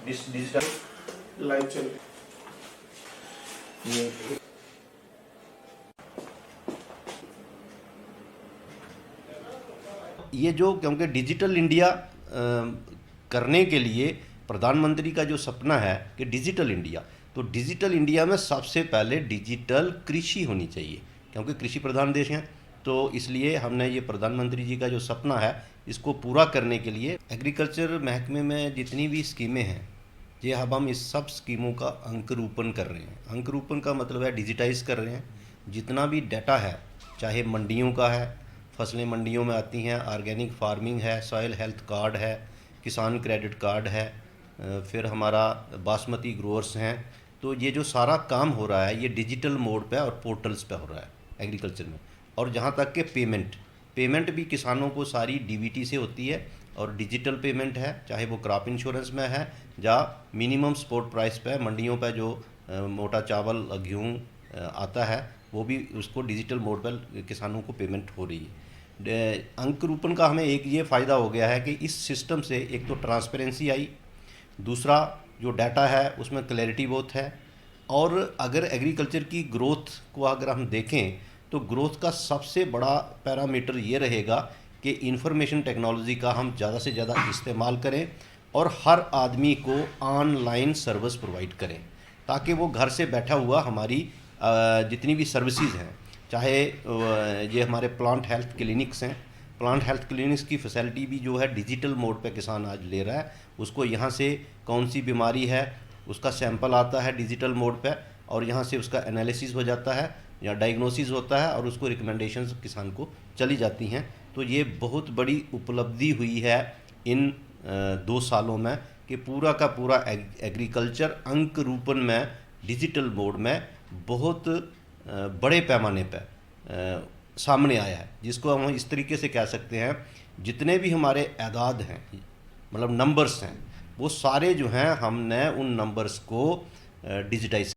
Digital live चल ये जो क्योंकि डिजिटल इंडिया करने के लिए प्रधानमंत्री का जो सपना है कि डिजिटल इंडिया, तो डिजिटल इंडिया में सबसे पहले डिजिटल कृषि होनी चाहिए, क्योंकि कृषि प्रधान देश हैं। तो इसलिए हमने ये प्रधानमंत्री जी का जो सपना है इसको पूरा करने के लिए एग्रीकल्चर महकमे में जितनी भी स्कीमें हैं, ये अब हम इस सब स्कीमों का अंकुरूपण कर रहे हैं। अंकुरूपण का मतलब है डिजिटाइज कर रहे हैं। जितना भी डाटा है, चाहे मंडियों का है, फसलें मंडियों में आती हैं, ऑर्गेनिक फार्मिंग है, सॉइल हेल्थ कार्ड है, किसान क्रेडिट कार्ड है, फिर हमारा बासमती ग्रोअर्स हैं। तो ये जो सारा काम हो रहा है ये डिजिटल मोड पे और पोर्टल्स पे हो रहा है एग्रीकल्चर में। और जहाँ तक के पेमेंट भी किसानों को सारी डीबीटी से होती है और डिजिटल पेमेंट है, चाहे वो क्रॉप इंश्योरेंस में है या मिनिमम सपोर्ट प्राइस पे मंडियों पे जो मोटा चावल गेहूँ आता है वो भी उसको डिजिटल मोड पर किसानों को पेमेंट हो रही है। अंकुरूपण का हमें एक ये फ़ायदा हो गया है कि इस सिस्टम से एक तो ट्रांसपेरेंसी आई, दूसरा जो डाटा है उसमें क्लैरिटी बहुत है। और अगर एग्रीकल्चर की ग्रोथ को अगर हम देखें तो ग्रोथ का सबसे बड़ा पैरामीटर ये रहेगा कि इंफॉर्मेशन टेक्नोलॉजी का हम ज़्यादा से ज़्यादा इस्तेमाल करें और हर आदमी को ऑनलाइन सर्विस प्रोवाइड करें, ताकि वो घर से बैठा हुआ हमारी जितनी भी सर्विसेज हैं, चाहे ये हमारे प्लांट हेल्थ क्लिनिक्स हैं, प्लांट हेल्थ क्लिनिक्स की फैसिलिटी भी जो है डिजिटल मोड पे किसान आज ले रहा है। उसको यहाँ से कौन सी बीमारी है उसका सैंपल आता है डिजिटल मोड पे और यहाँ से उसका एनालिसिस हो जाता है या डायग्नोसिस होता है और उसको रिकमेंडेशंस किसान को चली जाती हैं। तो ये बहुत बड़ी उपलब्धि हुई है इन 2 सालों में कि पूरा का पूरा एग्रीकल्चर अंक रूपन में डिजिटल मोड में बहुत बड़े पैमाने पर सामने आया है, जिसको हम इस तरीके से कह सकते हैं जितने भी हमारे एदाद हैं, मतलब नंबर्स हैं, वो सारे जो हैं हमने उन नंबर्स को डिजिटाइज